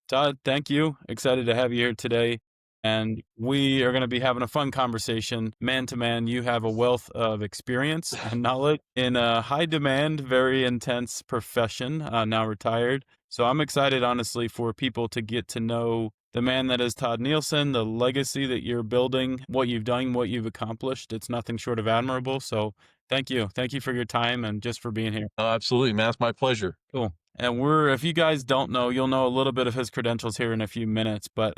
Todd, thank you. Excited to have you here today. And we are going to be having a fun conversation, man to man. You have a wealth of experience and knowledge in a high demand, very intense profession, now retired. So I'm excited, honestly, for people to get to know the man that is Todd Nielsen, the legacy that you're building, what you've done, what you've accomplished. It's nothing short of admirable. So thank you. Thank you for your time and just for being here. Oh, absolutely, man. It's my pleasure. Cool. And if you guys don't know, you'll know a little bit of his credentials here in a few minutes. But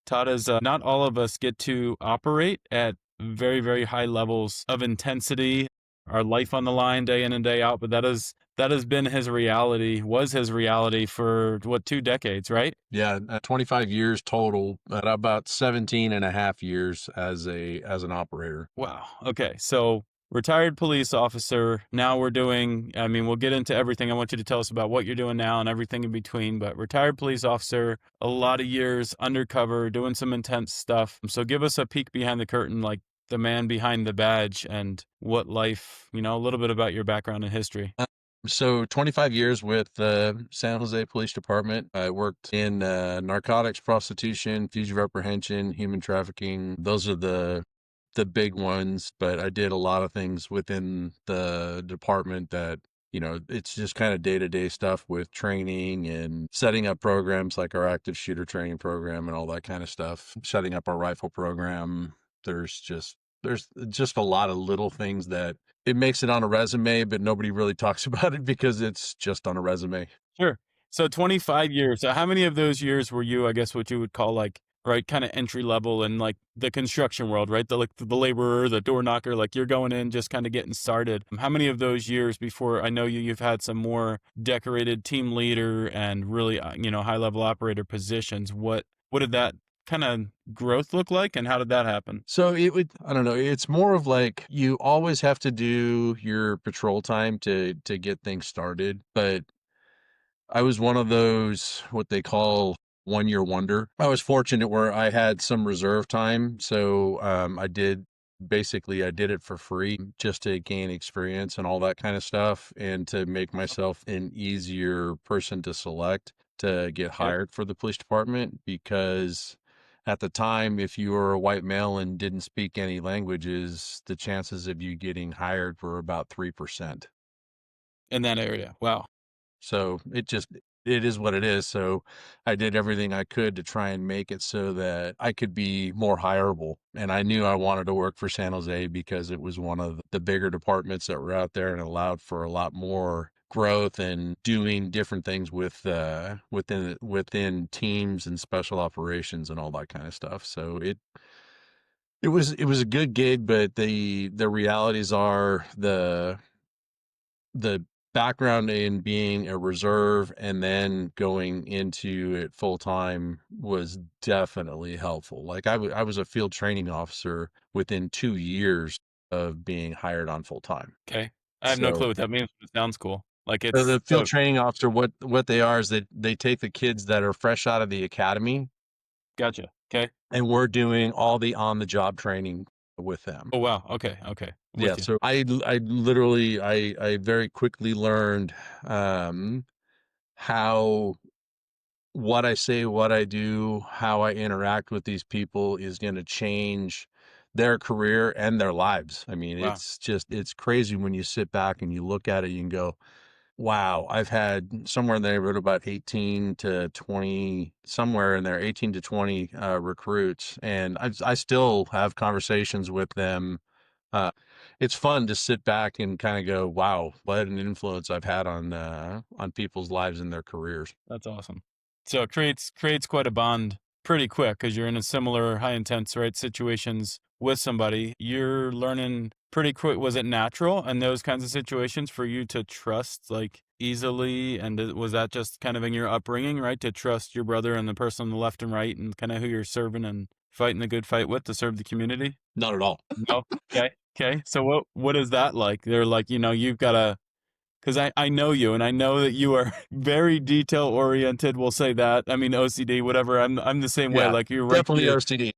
Todd is not all of us get to operate at very, very high levels of intensity, our life on the line day in and day out. But that has been his reality, was his reality for what, 2 decades, right? Yeah, 25 years total, at about 17 and a half years as an operator. Wow. Okay. So retired police officer. Now we'll get into everything. I want you to tell us about what you're doing now and everything in between, but retired police officer, a lot of years undercover, doing some intense stuff. So give us a peek behind the curtain, like the man behind the badge and what life, a little bit about your background and history. So 25 years with the San Jose Police Department. I worked in narcotics, prostitution, fugitive apprehension, human trafficking. Those are the big ones, but I did a lot of things within the department that, it's just kind of day-to-day stuff with training and setting up programs like our active shooter training program and all that kind of stuff, setting up our rifle program. There's just a lot of little things that it makes it on a resume, but nobody really talks about it because it's just on a resume. Sure. So 25 years. So how many of those years were you, I guess, what you would call like, right, kind of entry level in like the construction world, right? The laborer, the door knocker, like you're going in just kind of getting started. How many of those years before I know you've had some more decorated team leader and really, high level operator positions. What did that kind of growth look like and how did that happen? So I don't know, it's more of like you always have to do your patrol time to get things started, but I was one of those, what they call 1 year wonder. I was fortunate where I had some reserve time. So, I did it for free just to gain experience and all that kind of stuff and to make myself an easier person to select to get Okay. hired for the police department. Because at the time, if you were a white male and didn't speak any languages, the chances of you getting hired were about 3%. In that area. Wow. So it is what it is. So I did everything I could to try and make it so that I could be more hireable. And I knew I wanted to work for San Jose because it was one of the bigger departments that were out there and allowed for a lot more growth and doing different things within teams and special operations and all that kind of stuff. So it was a good gig, but the realities are the background in being a reserve and then going into it full time was definitely helpful. Like I was a field training officer within 2 years of being hired on full time. Okay. I have no So clue what that means, but it sounds cool. Like the it's field training officer, what they are is that they take the kids that are fresh out of the academy gotcha. Okay. and we're doing all the on the job training with them. Oh, wow. Okay. Okay. I'm Yeah, with you. so I literally I very quickly learned um how what I say, what I do, how I interact with these people is going to change their career and their lives. I mean, Wow. it's crazy when you sit back and you look at it and go, wow, I've had somewhere in the neighborhood about 18 to 20, somewhere in there, 18 to 20 recruits. And I still have conversations with them. Uh, it's fun to sit back and kind of go, wow, what an influence I've had on people's lives and their careers. That's awesome. So it creates quite a bond pretty quick because you're in a similar high intense, right, situations with somebody. You're learning pretty quick. Was it natural in those kinds of situations for you to trust like easily? And was that just kind of in your upbringing, right? To trust your brother and the person on the left and right and kind of who you're serving and fighting the good fight with to serve the community? Not at all. No. Okay. Okay. So what is that like? They're like, you've got to, because I know you and I know that you are very detail oriented. We'll say that. I mean, OCD, whatever. I'm the same way. Yeah, Like you're right to definitely OCD.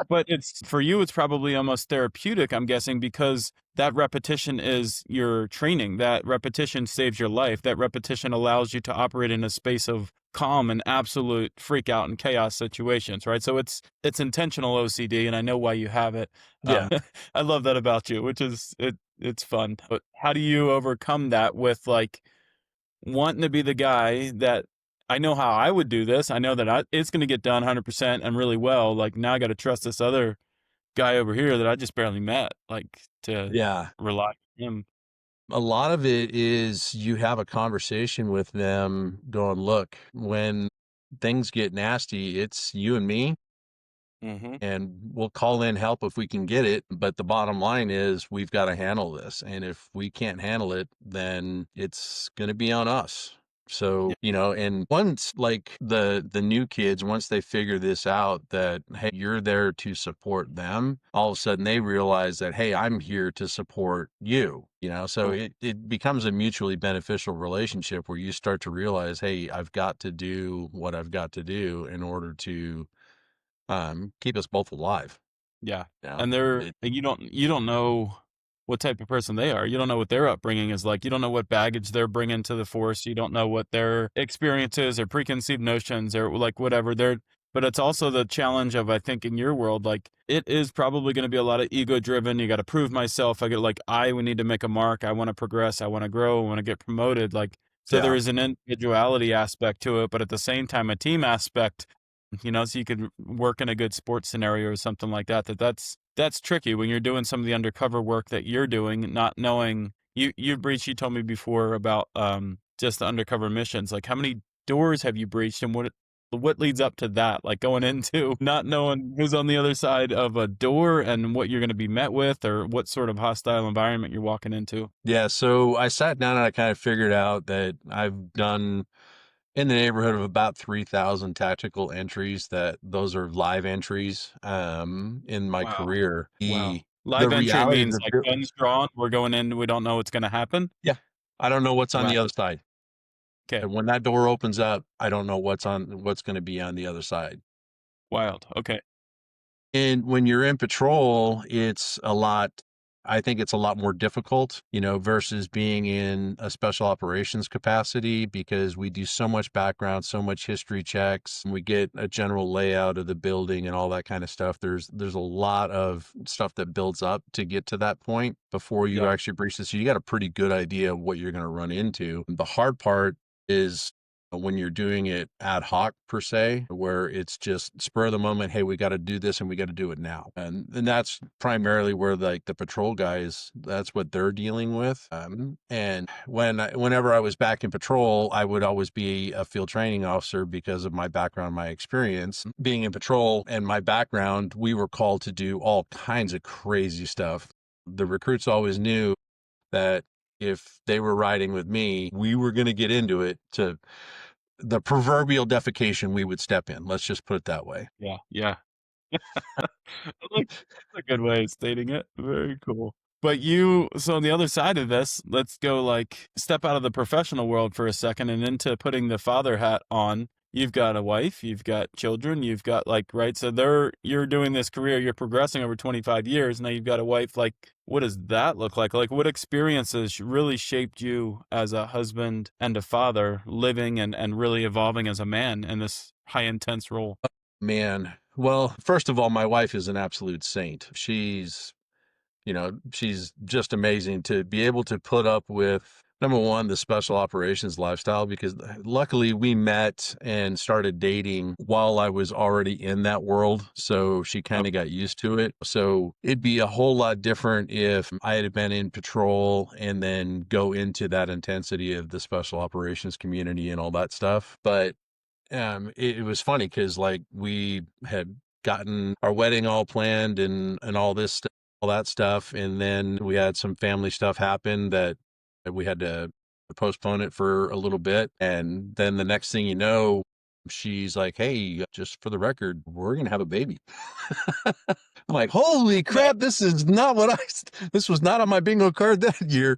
but it's for you, it's probably almost therapeutic, I'm guessing, because that repetition is your training. That repetition saves your life. That repetition allows you to operate in a space of calm in absolute freak out and chaos situations, right? So it's intentional OCD, and I know why you have it. Yeah. I love that about you, which is it's fun. But how do you overcome that with like wanting to be the guy that I know how I would do this. I know that it's going to get done 100% and really well. Like now I got to trust this other guy over here that I just barely met, like to Yeah. rely on him. A lot of it is you have a conversation with them going, look, when things get nasty, it's you and me, Hmm. and we'll call in help if we can get it. But the bottom line is we've got to handle this. And if we can't handle it, then it's going to be on us. So, Yeah. and once like the new kids, once they figure this out that, hey, you're there to support them, all of a sudden they realize that, hey, I'm here to support you, so Cool. it becomes a mutually beneficial relationship where you start to realize, hey, I've got to do what I've got to do in order to keep us both alive. Yeah. You know, And you don't know what type of person they are. You don't know what their upbringing is like. You don't know what baggage they're bringing to the force. You don't know what their experiences or preconceived notions or like whatever but it's also the challenge of, I think in your world, like it is probably going to be a lot of ego driven. You got to prove myself. I we need to make a mark. I want to progress. I want to grow. I want to get promoted. Like, so there yeah, is an individuality aspect to it, but at the same time, a team aspect, so you could work in a good sports scenario or something like that. That's tricky when you're doing some of the undercover work that you're doing, not knowing you breached. You told me before about just the undercover missions. Like how many doors have you breached, and what leads up to that? Like going into not knowing who's on the other side of a door and what you're going to be met with, or what sort of hostile environment you're walking into. yeah. So I sat down and I kind of figured out that I've done in the neighborhood of about 3,000 tactical entries. That those are live entries in my Wow, career. wow. The Live entry realities means of like guns drawn. We're going in. We don't know what's going to happen. yeah, I don't know what's on Wow. the other side. Okay. And when that door opens up, I don't know what's going to be on the other side. Wild. Okay. And when you're in patrol, I think it's a lot more difficult, versus being in a special operations capacity because we do so much background, so much history checks. We get a general layout of the building and all that kind of stuff. There's a lot of stuff that builds up to get to that point before you Yeah. actually breach this. So you got a pretty good idea of what you're going to run into. The hard part is when you're doing it ad hoc per se, where it's just spur of the moment, hey, we got to do this and we got to do it now. And that's primarily where like the patrol guys, that's what they're dealing with. And whenever I was back in patrol, I would always be a field training officer because of my background, my experience being in patrol and my background, we were called to do all kinds of crazy stuff. The recruits always knew that if they were riding with me, we were going to get into it to the proverbial defecation we would step in. Let's just put it that way. Yeah. Yeah. I like that's a good way of stating it. Very cool. But so on the other side of this, let's go like step out of the professional world for a second and into putting the father hat on. You've got a wife, you've got children, you've got like, right? So you're doing this career, you're progressing over 25 years. Now you've got a wife. Like, what does that look like? Like, what experiences really shaped you as a husband and a father, living and really evolving as a man in this high intense role? Man, well, first of all, my wife is an absolute saint. She's just amazing to be able to put up with, number one, the special operations lifestyle, because luckily we met and started dating while I was already in that world. So she kind of got used to it. So it'd be a whole lot different if I had been in patrol and then go into that intensity of the special operations community and all that stuff. But it was funny because like we had gotten our wedding all planned and all this stuff, all that stuff, and then we had some family stuff happen that we had to postpone it for a little bit, and then the next thing you know, she's like, "Hey, just for the record, we're gonna have a baby." I'm like, "Holy crap! This was not on my bingo card that year."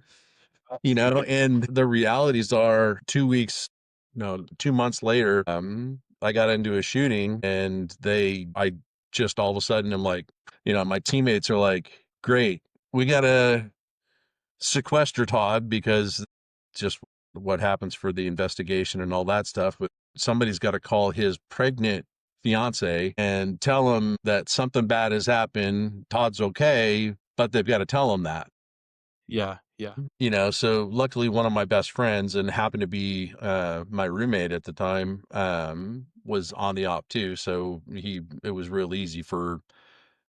And the realities are 2 weeks, no, 2 months later, I got into a shooting and I just all of a sudden I'm like, my teammates are like, great, we got to sequester Todd because just what happens for the investigation and all that stuff. But somebody's got to call his pregnant fiance and tell him that something bad has happened. Todd's okay, but they've got to tell him that. Yeah. Yeah. So luckily one of my best friends and happened to be my roommate at the time was on the op too. So it was real easy for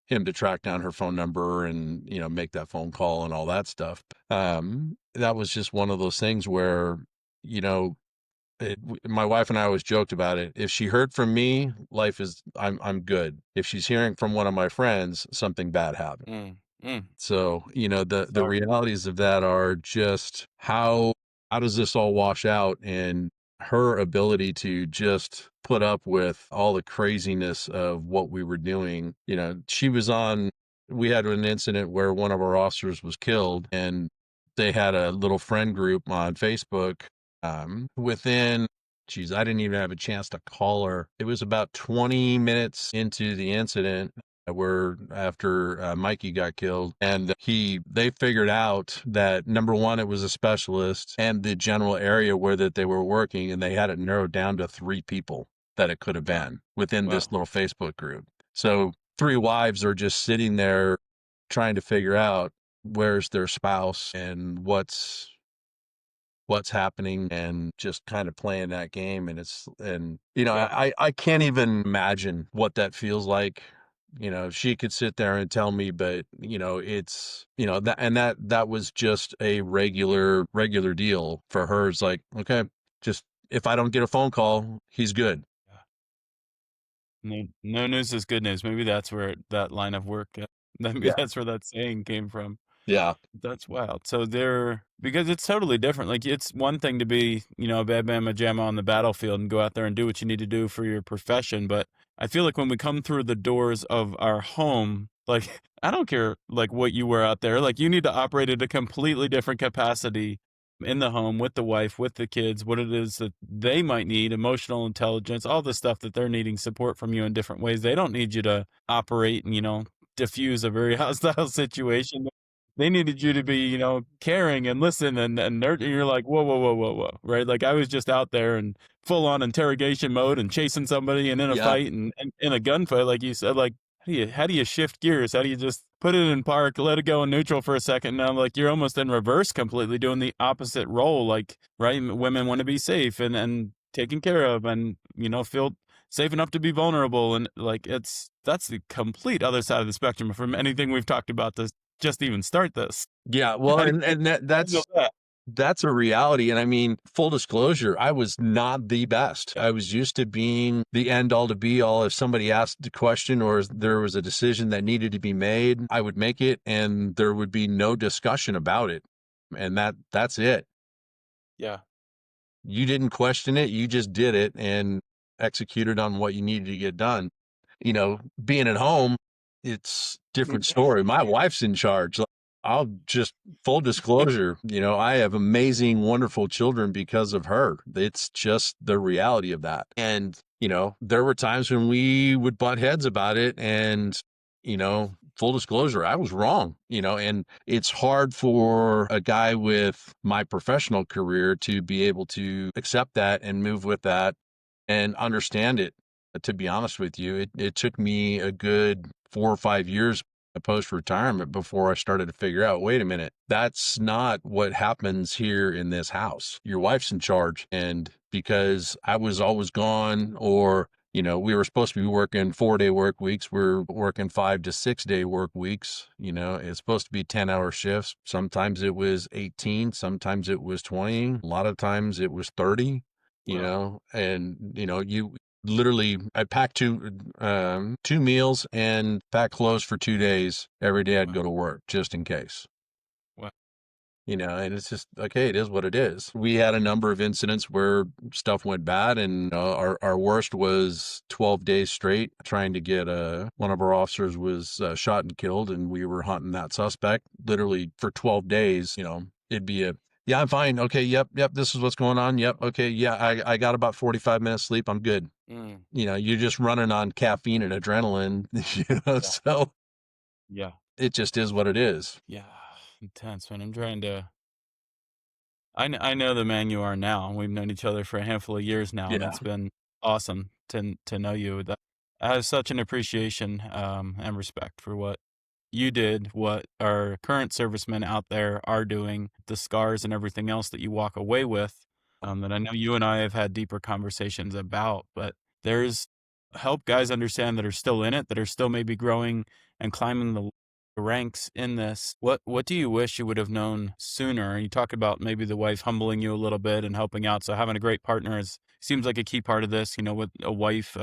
him to track down her phone number and, make that phone call and all that stuff. That was just one of those things where, you know, my wife and I always joked about it. If she heard from me, I'm good. If she's hearing from one of my friends, something bad happened. Mm, mm, So, the sorry. realities of that are just how does this all wash out, and her ability to just put up with all the craziness of what we were doing. We had an incident where one of our officers was killed, and they had a little friend group on Facebook. Within Geez, I didn't even have a chance to call her. It was about 20 minutes into the incident where after Mikey got killed, and they figured out that number one, it was a specialist and the general area where that they were working, and they had it narrowed down to 3 people that it could have Wow. been within this Wow. little Facebook group. So 3 wives are just sitting there trying to figure out where's their spouse and what's happening, and just kind of playing that game. And Yeah. I can't even imagine what that feels like. She could sit there and tell me, but it's that was just a regular deal for her. It's like, okay, just if I don't get a phone call, he's good. Yeah. No news is good news. Maybe that's where that line of work, maybe Yeah. that's where that saying came from. Yeah. That's wild. So because it's totally different. Like it's one thing to be, a bad mamma jamma on the battlefield and go out there and do what you need to do for your profession. But I feel like when we come through the doors of our home, like I don't care like what you were out there, like you need to operate at a completely different capacity in the home with the wife, with the kids, what it is that they might need, emotional intelligence, all the stuff that they're needing support from you in different ways. They don't need you to operate and, diffuse a very hostile situation. They needed you to be, caring and listen and you're like, whoa, whoa, whoa, whoa, whoa, right? Like I was just out there and full on interrogation mode and chasing somebody and in a Yeah. fight and in a gunfight, like you said, like how do you shift gears? How do you just put it in park, let it go in neutral for a second? Now, like you're almost in reverse, completely doing the opposite role. Like, right, women want to be safe and taken care of, and feel safe enough to be vulnerable, and like that's the complete other side of the spectrum from anything we've talked about to just even start this. Yeah. Well, How do and you handle that? that's a reality. And I mean, full disclosure, I was not the best. I was used to being the end all to be all. If somebody asked a question or there was a decision that needed to be made, I would make it and there would be no discussion about it. And that's it. Yeah. You didn't question it, you just did it and executed on what you needed to get done. Being at home, it's different story. My wife's in charge. Like, I'll just full disclosure, I have amazing, wonderful children because of her. It's just the reality of that. And, there were times when we would butt heads about it, and, full disclosure, I was wrong, and it's hard for a guy with my professional career to be able to accept that and move with that and understand it. To be honest with you, it took me a good 4 or 5 years post retirement before I started to figure out, wait a minute, that's not what happens here in this house. Your wife's in charge. And because I was always gone, or we were supposed to be working 4-day work weeks. We're working 5 to 6 day work weeks. It's supposed to be 10-hour shifts. Sometimes it was 18, sometimes it was 20, a lot of times it was 30, Wow. and you literally, I packed two meals and pack clothes for 2 days every day. I'd Wow. go to work just in case. Wow. And it's just okay. It is what it is. We had a number of incidents where stuff went bad, and our worst was 12 days straight trying to get one of our officers was shot and killed, and we were hunting that suspect literally for 12 days. It'd be yeah, I'm fine. Okay, yep. This is what's going on. Yep. Okay, yeah, I got about 45 minutes sleep. I'm good. Mm, You're just running on caffeine and adrenaline. yeah. So Yeah. it just is what it is. Yeah. Intense, man. I'm trying to I know the man you are now. We've known each other for a handful of years now, and Yeah. it's been awesome to know you. That I have such an appreciation and respect for what you did, what our current servicemen out there are doing, the scars and everything else that you walk away with, that I know you and I have had deeper conversations about. But there's help guys understand that are still in it, that are still maybe growing and climbing the ranks in this. What do you wish you would have known sooner? You talk about maybe the wife humbling you a little bit and helping out. So having a great partner is seems like a key part of this. You know, with a wife,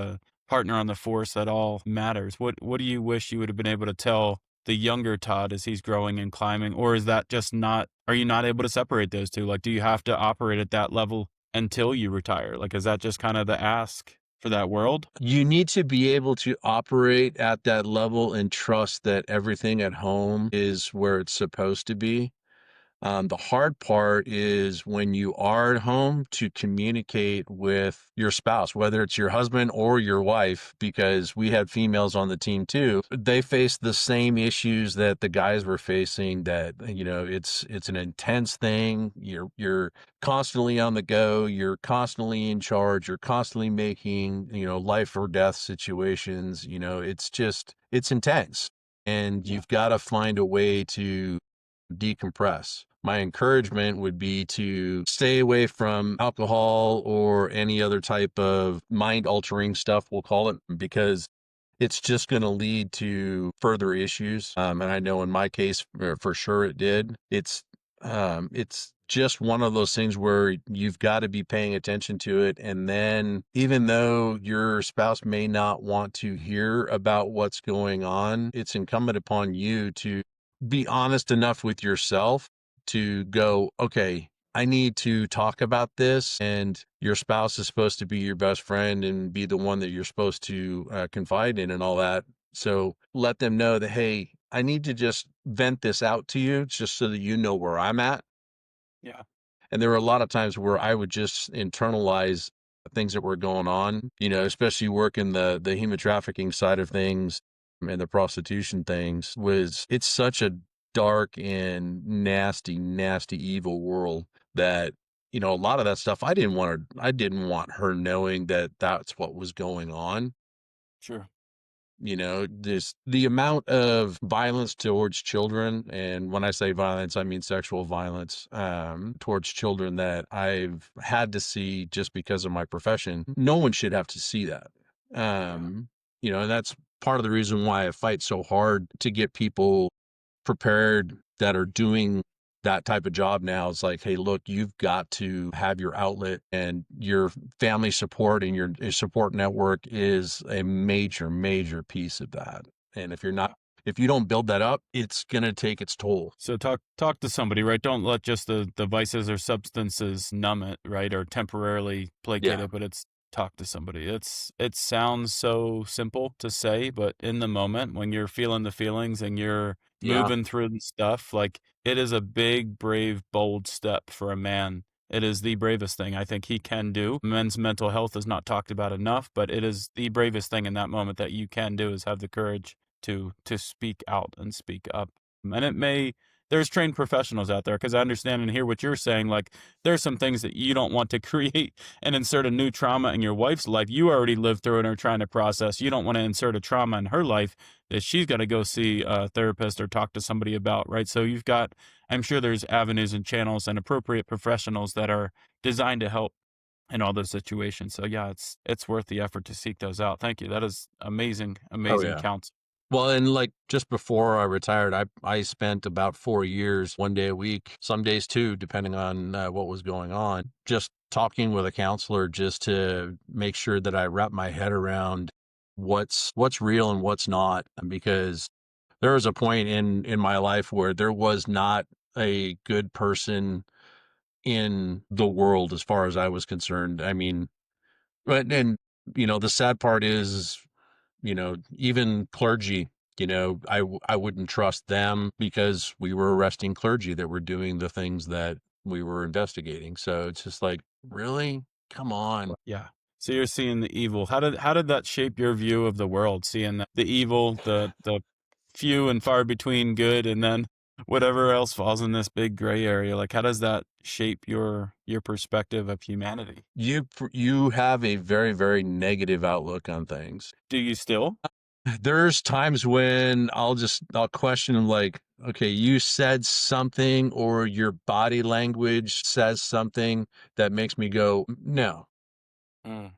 partner on the force, that all matters. What do you wish you would have been able to tell the younger Todd as he's growing and climbing? Or is that just not, are you not able to separate those two? Like, do you have to operate at that level until you retire? Like, is that just kind of the ask for that world? You need to be able to operate at that level and trust that everything at home is where it's supposed to be. The hard part is when you are at home to communicate with your spouse, whether it's your husband or your wife, because we had females on the team too. They face the same issues that the guys were facing. That it's an intense thing. You're constantly on the go. You're constantly in charge. You're constantly making life or death situations. It's intense, and Yeah. you've got to find a way to decompress. My encouragement would be to stay away from alcohol or any other type of mind altering stuff, we'll call it, because it's just going to lead to further issues. And I know in my case, for sure it did. It's just one of those things where you've got to be paying attention to it. And then, even though your spouse may not want to hear about what's going on, it's incumbent upon you to be honest enough with yourself to go, okay, I need to talk about this. And your spouse is supposed to be your best friend and be the one that you're supposed to confide in and all that. So let them know that, hey, I need to just vent this out to you just so that you know where I'm at. Yeah. And there were a lot of times where I would just internalize things that were going on, especially working the human trafficking side of things and the prostitution things. It's such a dark and nasty, nasty, evil world that, a lot of that stuff I didn't want her knowing that that's what was going on. Sure. There's the amount of violence towards children. And when I say violence, I mean sexual violence, towards children that I've had to see just because of my profession. No one should have to see that. Yeah. Um, and that's part of the reason why I fight so hard to get people prepared that are doing that type of job now. It's like, hey, look, you've got to have your outlet, and your family support and your support network is a major, major piece of that. And if you don't build that up, it's going to take its toll. So talk to somebody, right? Don't let just the vices or substances numb it, right? Or temporarily placate Yeah. it, but it's talk to somebody. It sounds so simple to say, but in the moment when you're feeling the feelings and you're Yeah. moving through the stuff, like it is a big, brave, bold step for a man. It is the bravest thing I think he can do. Men's mental health is not talked about enough, but it is the bravest thing in that moment that you can do is have the courage to speak out and speak up. And it may there's trained professionals out there because I understand and hear what you're saying. Like there's some things that you don't want to create and insert a new trauma in your wife's life. You already lived through it and are trying to process. You don't want to insert a trauma in her life that she's got to go see a therapist or talk to somebody about, right? So you've got, I'm sure there's avenues and channels and appropriate professionals that are designed to help in all those situations. So yeah, it's worth the effort to seek those out. Thank you. That is amazing, Oh, amazing yeah. counsel. Well, and like just before I retired, I spent about 4 years, 1 day a week, some days two, depending on what was going on, just talking with a counselor just to make sure that I wrap my head around what's real and what's not. Because there was a point in my life where there was not a good person in the world as far as I was concerned. I mean, but and the sad part is, even clergy, I wouldn't trust them because we were arresting clergy that were doing the things that we were investigating. So it's just like, really? Come on. Yeah. So you're seeing the evil. How did that shape your view of the world? Seeing the evil, the few and far between good, and then whatever else falls in this big gray area, like, how does that shape your perspective of humanity? You have a very, very negative outlook on things. Do you still? There's times when I'll question like, okay, you said something or your body language says something that makes me go, no, Mm,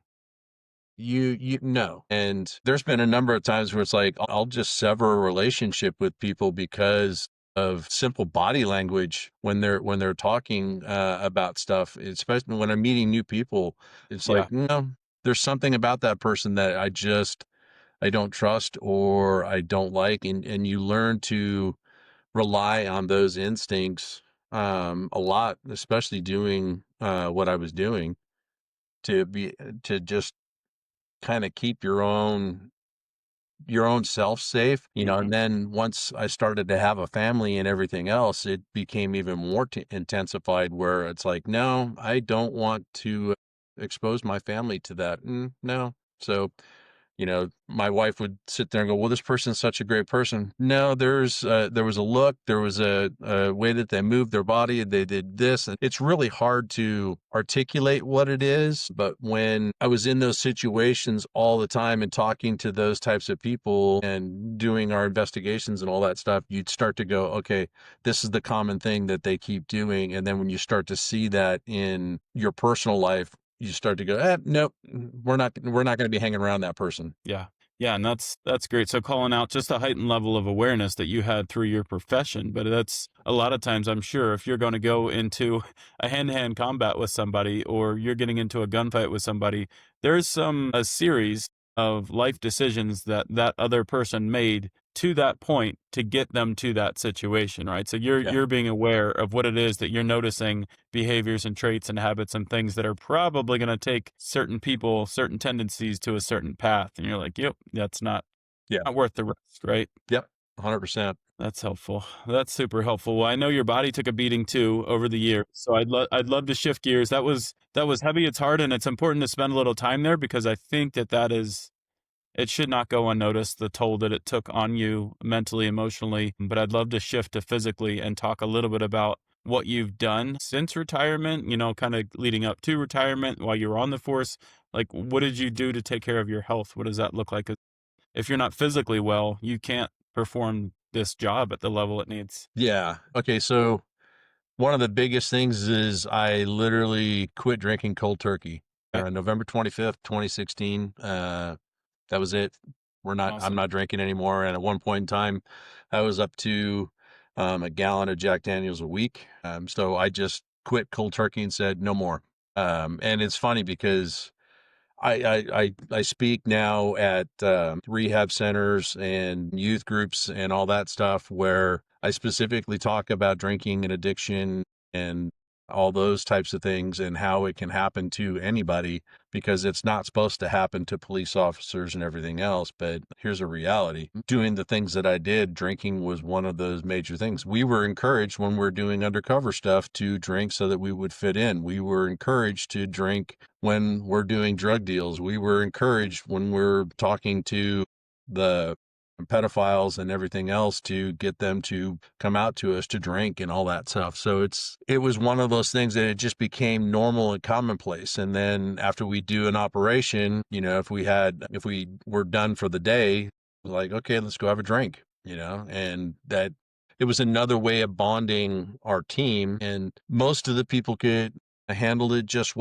you no. And there's been a number of times where it's like I'll just sever a relationship with people because of simple body language when they're talking about stuff, especially when I'm meeting new people. It's yeah, like, no, there's something about that person that I don't trust or I don't like, and you learn to rely on those instincts a lot, especially doing what I was doing to be to just kind of keep your own self safe, you know. mhm, And then once I started to have a family and everything else, it became even more intensified where it's like, no, I don't want to expose my family to that. No. So you know, my wife would sit there and go, "Well, this person's such a great person." No, there was a look, there was a way that they moved their body, they did this, and it's really hard to articulate what it is. But when I was in those situations all the time and talking to those types of people and doing our investigations and all that stuff, you'd start to go, "Okay, this is the common thing that they keep doing." And then when you start to see that in your personal life, you start to go, nope, we're not going to be hanging around that person. yeah, yeah, and that's great. So calling out just a heightened level of awareness that you had through your profession, but that's a lot of times, I'm sure, if you're gonna go into a hand-to-hand combat with somebody or you're getting into a gunfight with somebody, there's a series of life decisions that that other person made to that point to get them to that situation, right? So Yeah. you're being aware of what it is that you're noticing, behaviors and traits and habits and things that are probably going to take certain people, certain tendencies to a certain path. And you're like, yep, that's Yeah. not worth the risk, right? Yep. 100%. That's helpful. That's super helpful. Well, I know your body took a beating too over the years, so I'd love to shift gears. That was heavy. It's hard, and it's important to spend a little time there because I think that that is it should not go unnoticed, the toll that it took on you mentally, emotionally. But I'd love to shift to physically and talk a little bit about what you've done since retirement, you know, kind of leading up to retirement while you were on the force. Like, what did you do to take care of your health? What does that look like? 'Cause if you're not physically well, you can't perform this job at the level it needs. Yeah. Okay. So one of the biggest things is I literally quit drinking cold turkey. Okay. November 25th, 2016. That was it. I'm Awesome. not drinking anymore. And at one point in time, I was up to a gallon of Jack Daniels a week. So I just quit cold turkey and said no more. And it's funny because I speak now at rehab centers and youth groups and all that stuff where I specifically talk about drinking and addiction and all those types of things and how it can happen to anybody because it's not supposed to happen to police officers and everything else. But here's a reality. Doing the things that I did, drinking was one of those major things. We were encouraged when we're doing undercover stuff to drink so that we would fit in. We were encouraged to drink when we're doing drug deals. We were encouraged when we're talking to the pedophiles and everything else to get them to come out to us to drink and all that stuff. So it was one of those things that it just became normal and commonplace. And then after we do an operation, you know, if we were done for the day, like, okay, let's go have a drink, you know, and that it was another way of bonding our team. And most of the people could handled it just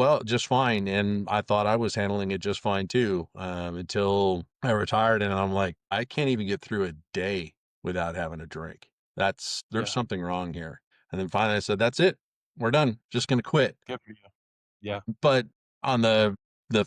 fine. And I thought I was handling it just fine too, until I retired. And I'm like, I can't even get through a day without having a drink. There's Yeah. something wrong here. And then finally I said, that's it. We're done. Just going to quit. Good for you. Yeah. But on the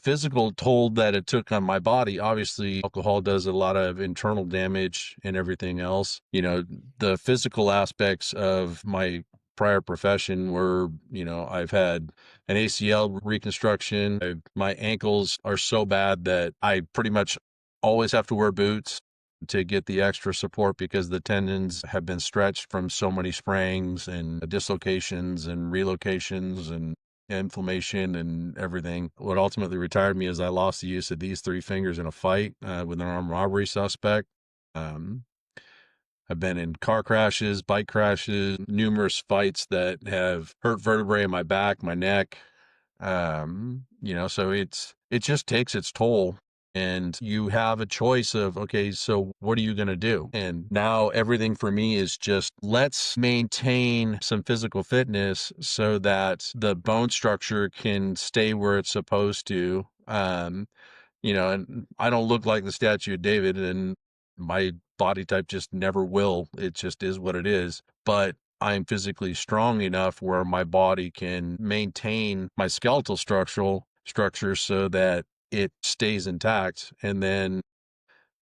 physical toll that it took on my body, obviously alcohol does a lot of internal damage and everything else. You know, the physical aspects of my prior profession were, you know, I've had an ACL reconstruction. My ankles are so bad that I pretty much always have to wear boots to get the extra support because the tendons have been stretched from so many sprains and dislocations and relocations and inflammation and everything. What ultimately retired me is I lost the use of these three fingers in a fight with an armed robbery suspect. Um, I've been in car crashes, bike crashes, numerous fights that have hurt vertebrae in my back, my neck. So it just takes its toll. And you have a choice of, okay, so what are you going to do? And now everything for me is just let's maintain some physical fitness so that the bone structure can stay where it's supposed to. And I don't look like the statue of David, and my body type just never will. It just is what it is. But I'm physically strong enough where my body can maintain my skeletal structure so that it stays intact. And then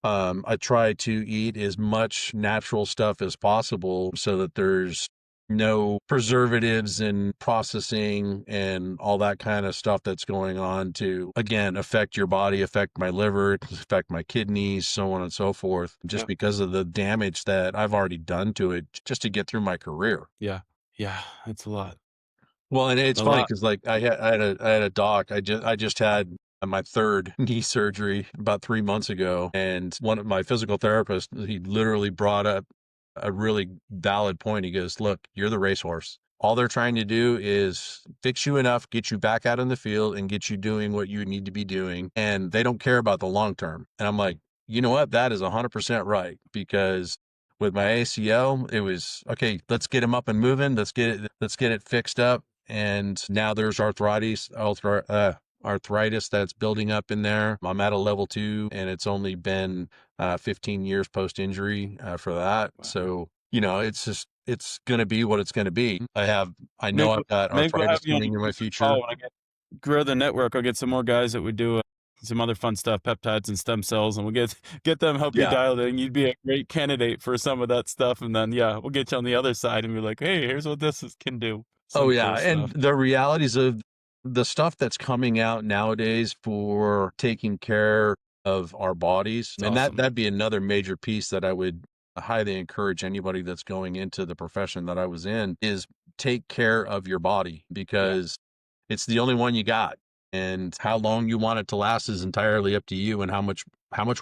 I try to eat as much natural stuff as possible so that there's no preservatives and processing and all that kind of stuff that's going on to, again, affect your body, affect my liver, affect my kidneys, so on and so forth, just Yeah. because of the damage that I've already done to it just to get through my career. Yeah. Yeah. It's a lot. Well, and it's A funny lot. because like I had a doc. I just had my third knee surgery about 3 months ago, and one of my physical therapists, he literally brought up a really valid point. He goes, "Look, you're the racehorse. All they're trying to do is fix you enough, get you back out in the field, and get you doing what you need to be doing, and they don't care about the long term." And I'm like, you know what? That is 100% right because with my ACL, it was okay. Let's get him up and moving. Let's get it fixed up, and now there's arthritis that's building up in there. I'm at a level 2, and it's only been 15 years post injury for that. Wow. So, it's going to be what it's going to be. I know Maybe I've got maybe we'll have arthritis you on a coming in my future future. call when I grow the network. I'll get some more guys that would do some other fun stuff, peptides and stem cells, and we'll get them help you Yeah. dial it in. You'd be a great candidate for some of that stuff, and then yeah, we'll get you on the other side and be like, hey, here's what can do. Oh, Some yeah, cool and stuff. the realities of the stuff that's coming out nowadays for taking care of our bodies, It's and awesome. that'd be another major piece that I would highly encourage anybody that's going into the profession that I was in, is take care of your body Yeah. because it's the only one you got, and how long you want it to last is entirely up to you and how much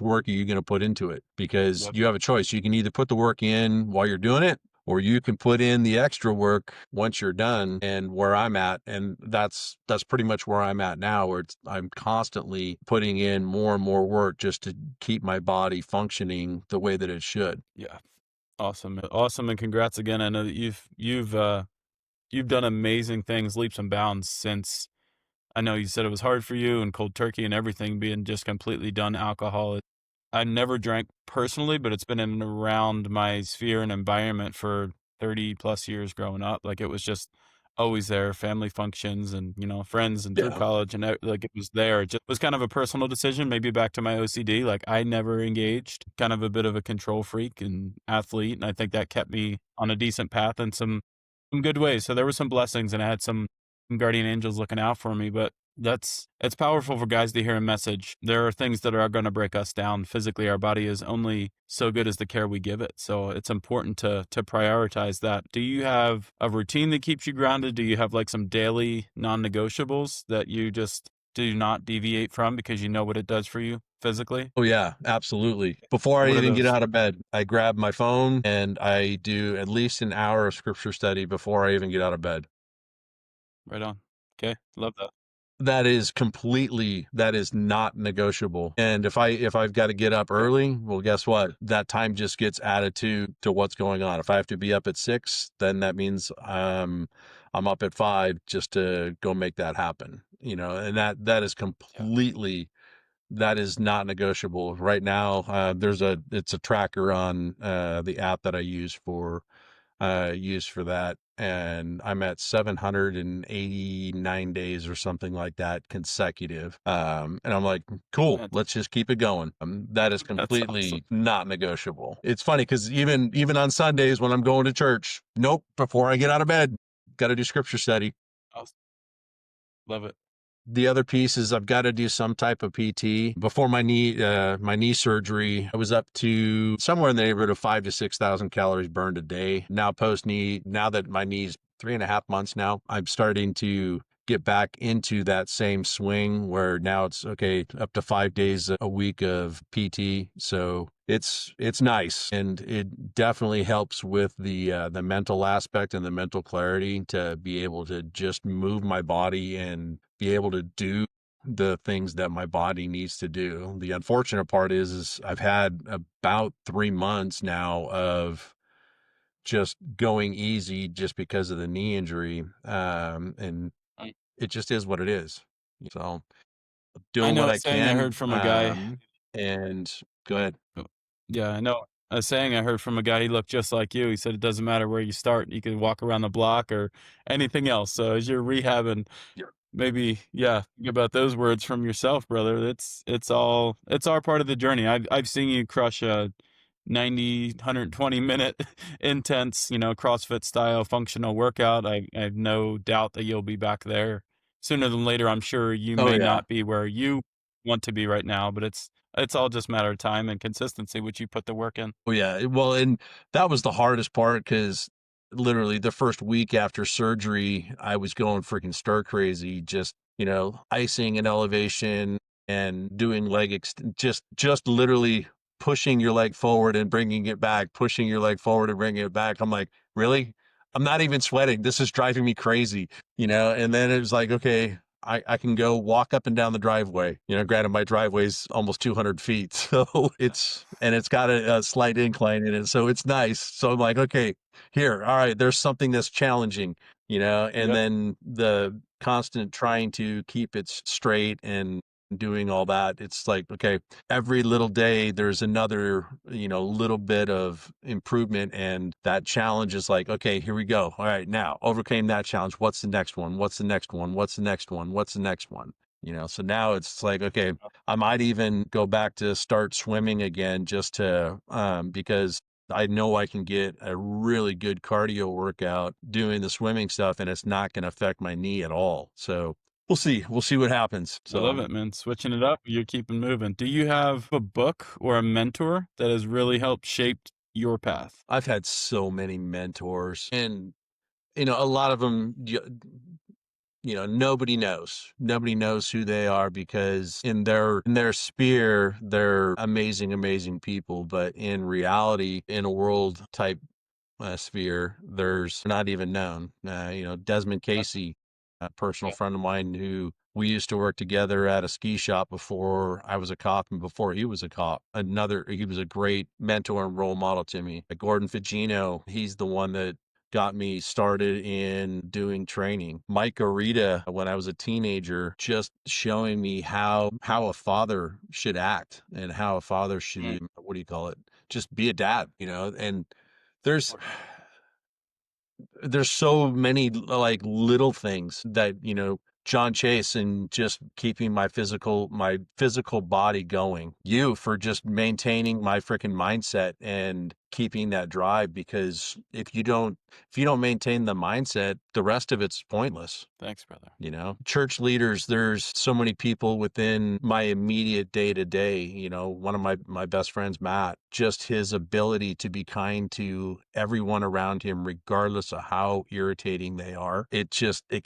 work are you gonna put into it, because Yep. you have a choice. You can either put the work in while you're doing it, or you can put in the extra work once you're done. And where I'm at, and that's pretty much where I'm at now, where I'm constantly putting in more and more work just to keep my body functioning the way that it should. Yeah. Awesome. Awesome, and congrats again. I know that you've done amazing things, leaps and bounds since I know you said it was hard for you and cold turkey and everything being just completely done alcohol. I never drank personally, but it's been in and around my sphere and environment for 30 plus years growing up. Like it was just always there, family functions and, friends and through Yeah. college and like it was there. It just was kind of a personal decision, maybe back to my OCD. Like I never engaged, kind of a bit of a control freak and athlete. And I think that kept me on a decent path in some good ways. So there were some blessings and I had some guardian angels looking out for me, but it's powerful for guys to hear a message. There are things that are going to break us down physically. Our body is only so good as the care we give it. So it's important to prioritize that. Do you have a routine that keeps you grounded? Do you have like some daily non-negotiables that you just do not deviate from because you know what it does for you physically? Oh, yeah, absolutely. Before I What are even get those? out of bed, I grab my phone and I do at least an hour of scripture study before I even get out of bed. Right on. Okay. Love that. That is not negotiable. And if I've got to get up Okay. early, well, guess what? That time just gets added to what's going on. If I have to be up at 6, then that means I'm up at 5 just to go make that happen. And that is Yeah. completely, that is not negotiable. Right now, it's a tracker on the app that I use for that. And I'm at 789 days or something like that consecutive. And I'm like, cool, That's, let's just keep it going. That is that's awesome. completely not negotiable. It's funny because even on Sundays when I'm going to church, nope, before I get out of bed, got to do scripture study. Awesome. Love it. The other piece is I've got to do some type of PT. Before my knee surgery, I was up to somewhere in the neighborhood of 5 to 6,000 calories burned a day. Now post knee, now that my knee's 3.5 months now, I'm starting to get back into that same swing where now it's okay, up to 5 days a week of PT. So It's nice, and it definitely helps with the mental aspect and the mental clarity to be able to just move my body and be able to do the things that my body needs to do. The unfortunate part is I've had about 3 months now of just going easy just because of the knee injury, and I it just is what it is. So, I doing know what a I saying I can, heard from a guy. and go ahead. Oh, yeah, I know a saying I heard from a guy, he looked just like you. He said, "It doesn't matter where you start, you can walk around the block or anything else." So as you're rehabbing, maybe, yeah, think about those words from yourself, brother. It's all part of the journey. I've seen you crush a 90, 120-minute intense, CrossFit style functional workout. I have no doubt that you'll be back there sooner than later. I'm sure you Oh, may yeah. not be where you want to be right now, but it's all just a matter of time and consistency, which you put the work in. Oh, yeah. Well, and that was the hardest part because literally the first week after surgery, I was going freaking stir crazy, just, icing and elevation and doing just literally pushing your leg forward and bringing it back, pushing your leg forward and bringing it back. I'm like, really? I'm not even sweating. This is driving me crazy, And then it was like, okay, I can go walk up and down the driveway. Granted, my driveway's almost 200 feet. So it's got a slight incline in it. So it's nice. So I'm like, okay, here, all right, there's something that's challenging, and Yep. then the constant trying to keep it straight and doing all that. It's like, okay, every little day there's another, little bit of improvement. And that challenge is like, okay, here we go. All right, now overcame that challenge. What's the next one? What's the next one? What's the next one? What's the next one? So now it's like, okay, I might even go back to start swimming again just to, because I know I can get a really good cardio workout doing the swimming stuff and it's not going to affect my knee at all. So we'll see. We'll see what happens. I love So it, man. Switching it up, you're keeping moving. Do you have a book or a mentor that has really helped shape your path? I've had so many mentors and, a lot of them, nobody knows who they are because in their sphere they're amazing, amazing people, but in reality, in a world type sphere, there's not even known. Desmond Casey, a personal friend of mine who we used to work together at a ski shop before I was a cop and before he was a cop. He was a great mentor and role model to me. Gordon Figino, he's the one that got me started in doing training. Mike Arita, when I was a teenager, just showing me how a father should act and how a father Mm, should, what do you call it? Just be a dad, and there's there's so many like little things that, John Chase and just keeping my physical body going. You for just maintaining my freaking mindset and keeping that drive because if you don't maintain the mindset, the rest of it's pointless. thanks, brother. Church leaders, there's so many people within my immediate day to day. One of my best friends, Matt, just his ability to be kind to everyone around him, regardless of how irritating they are. It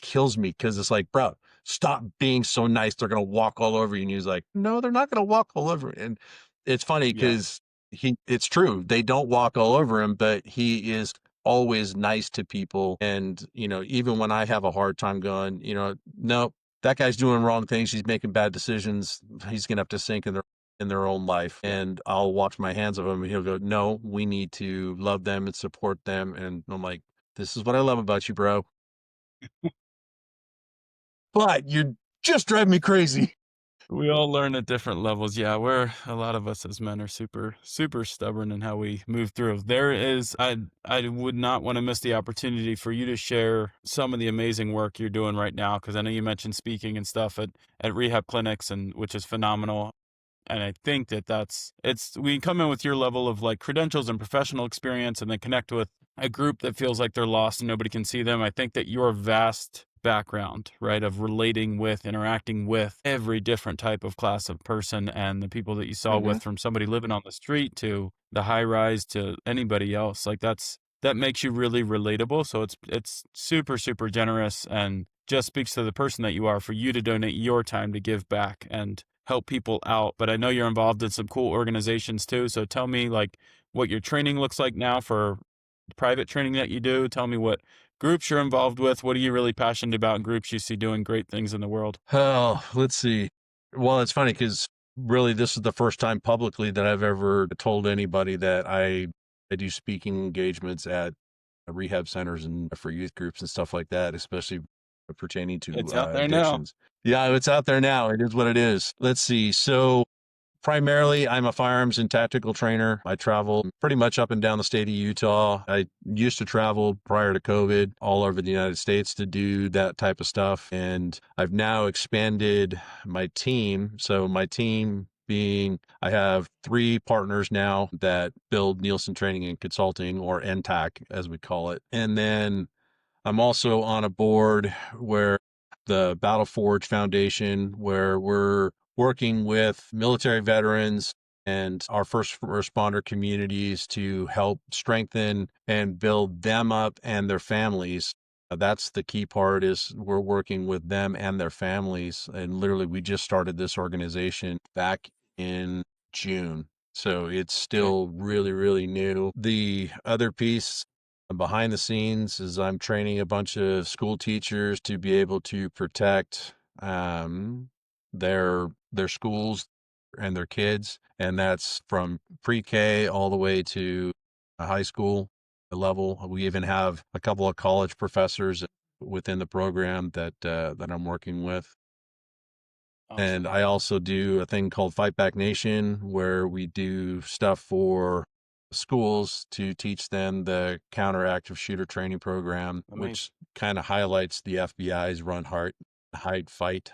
kills me because it's like, bro, stop being so nice. They're going to walk all over you. And he's like, no, they're not going to walk all over. And it's funny Yeah. because it's true. They don't walk all over him, but he is always nice to people. And, even when I have a hard time going, no, that guy's doing wrong things. He's making bad decisions. He's going to have to sink in their own life. Yeah. And I'll wash my hands of him and he'll go, no, we need to love them and support them. And I'm like, this is what I love about you, bro. But you're just driving me crazy. We all learn at different levels. Yeah, a lot of us as men are super, super stubborn in how we move through. I would not want to miss the opportunity for you to share some of the amazing work you're doing right now. Cause I know you mentioned speaking and stuff at rehab clinics and which is phenomenal. And I think we come in with your level of like credentials and professional experience and then connect with a group that feels like they're lost and nobody can see them. I think that your vast background, right, of relating with, interacting with every different type of class of person and the people that you saw Hmm. with from somebody living on the street to the high rise to anybody else, like that makes you really relatable. So it's super, super generous and just speaks to the person that you are for you to donate your time to give back. And help people out, but I know you're involved in some cool organizations too. So tell me like what your training looks like now for private training that you do. Tell me what groups you're involved with. What are you really passionate about in groups you see doing great things in the world? Oh, let's see. Well, it's funny because really this is the first time publicly that I've ever told anybody that I do speaking engagements at rehab centers and for youth groups and stuff like that, especially pertaining to It's out there now. addictions. Yeah, it's out there now. It is what it is. Let's see. So primarily, I'm a firearms and tactical trainer. I travel pretty much up and down the state of Utah. I used to travel prior to COVID all over the United States to do that type of stuff. And I've now expanded my team. So, my team being, I have 3 partners now that build Nielsen Training and Consulting, or NTAC as we call it. And then I'm also on a board where the Battle Forge Foundation, where we're working with military veterans and our first responder communities to help strengthen and build them up and their families. That's the key part, is we're working with them and their families. And literally, we just started this organization back in June. So it's Okay. still really, really new. The other piece behind the scenes is I'm training a bunch of school teachers to be able to protect their schools and their kids, and that's from pre-K all the way to a high school level. We even have a couple of college professors within the program that I'm working with. And Awesome. I also do a thing called Fight Back Nation, where we do stuff for schools to teach them the counter active shooter training program, Amazing. which kind of highlights the FBI's Run, Heart, Hide, Fight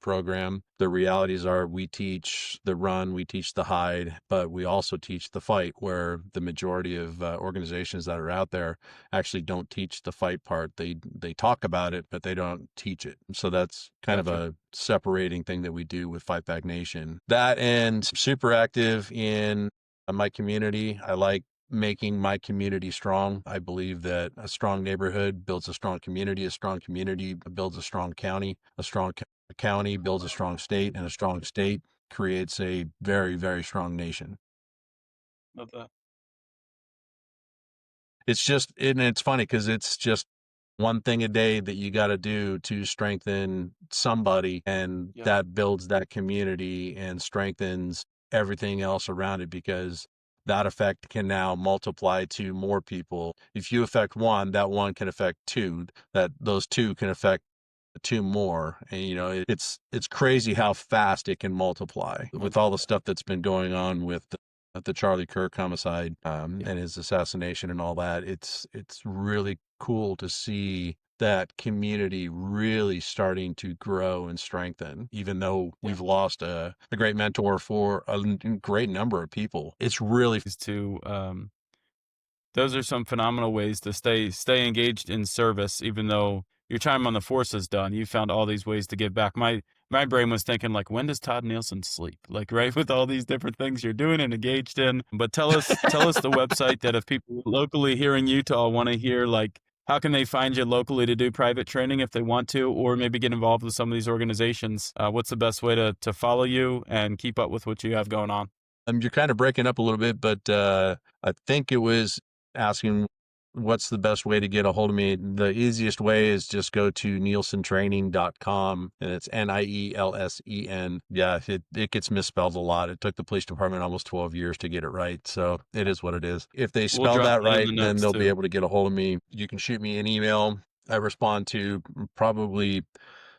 program. The realities are we teach the run, we teach the hide, but we also teach the fight, where the majority of organizations that are out there actually don't teach the fight part. They talk about it, but they don't teach it. So that's kind of Gotcha. a separating thing that we do with Fight Back Nation. That, and super active in my community. I like making my community strong. I believe that a strong neighborhood builds a strong community builds a strong county, a strong county builds a strong state, and a strong state creates a very, very strong nation. Love that. It's just, and it's funny because it's just one thing a day that you got to do to strengthen somebody, and Yep. that builds that community and strengthens everything else around it, because that effect can now multiply to more people. If you affect one, that one can affect two, that those two can affect 2 more. And it's crazy how fast it can multiply I with love all the that. stuff that's been going on with the Charlie Kirk homicide, Yeah. and his assassination and all that. It's really cool to see that community really starting to grow and strengthen, even though Yeah. we've lost a great mentor for a great number of people. It's really Is to those are some phenomenal ways to stay engaged in service, even though your time on the force is done. You found all these ways to give back. My brain was thinking like, when does Todd Nielsen sleep? Like, right, with all these different things you're doing and engaged in. But tell us the website, that if people locally here in Utah want to hear, like, how can they find you locally to do private training if they want to, or maybe get involved with some of these organizations? What's the best way to follow you and keep up with what you have going on? You're kind of breaking up a little bit, but I think it was asking what's the best way to get a hold of me. The easiest way is just go to nielsentraining.com, and it's Nielsen. Yeah, it gets misspelled a lot. It took the police department almost 12 years to get it right. So it is what it is. If they We'll spell drop that that in right, the then notes they'll be too. able to get a hold of me. You can shoot me an email. I respond to probably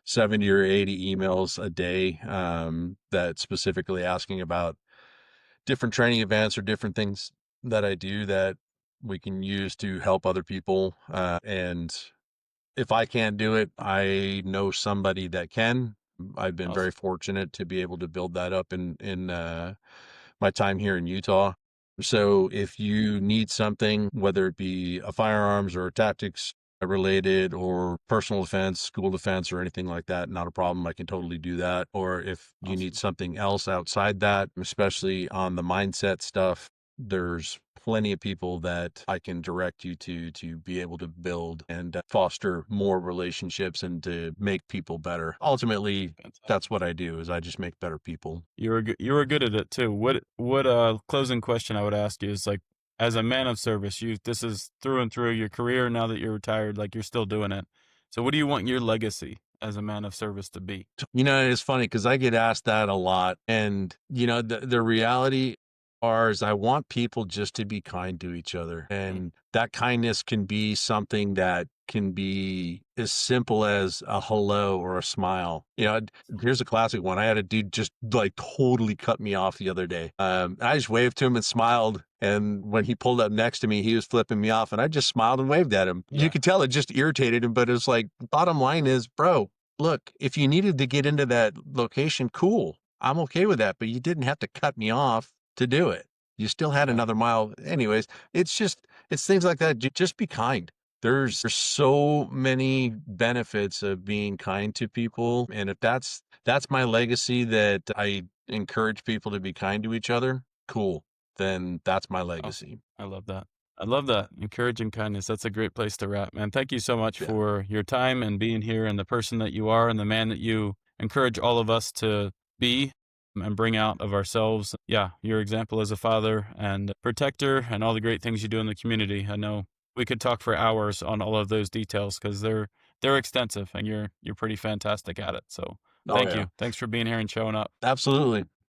70 or 80 emails a day, that specifically asking about different training events or different things that I do that we can use to help other people. And if I can't do it, I know somebody that can. I've been very Awesome. fortunate to be able to build that up in my time here in Utah. So if you need something, whether it be a firearms or a tactics related or personal defense, school defense, or anything like that, not a problem. I can totally do that. Or if you need Awesome. something else outside that, especially on the mindset stuff, there's plenty of people that I can direct you to be able to build and foster more relationships and to make people better. Ultimately, that's Fantastic. what I do is I just make better people. You were good at it too. What closing question I would ask you is like, as a man of service, you this is through and through your career now that you're retired, like you're still doing it. So what do you want your legacy as a man of service to be? It's funny because I get asked that a lot. And, the reality is I want people just to be kind to each other. Mm, And that kindness can be something that can be as simple as a hello or a smile. Here's a classic one. I had a dude just like totally cut me off the other day. I just waved to him and smiled. And when he pulled up next to me, he was flipping me off and I just smiled and waved at him. You yeah, could tell it just irritated him, but it's like, bottom line is, bro, look, if you needed to get into that location, cool. I'm okay with that, but you didn't have to cut me off to do it. You still had yeah. another mile. Anyways, it's things like that. Just be kind. There's so many benefits of being kind to people. And if that's my legacy, that I encourage people to be kind to each other, cool. Then that's my Awesome. legacy. I love that. I love that. Encouraging kindness. That's a great place to wrap, man. Thank you so much Yeah. for your time and being here and the person that you are and the man that you encourage all of us to be and bring out of ourselves. Yeah, your example as a father and protector and all the great things you do in the community. I know we could talk for hours on all of those details because they're extensive and you're pretty fantastic at it. So Oh thank yeah. you. Thanks for being here and showing up. Absolutely.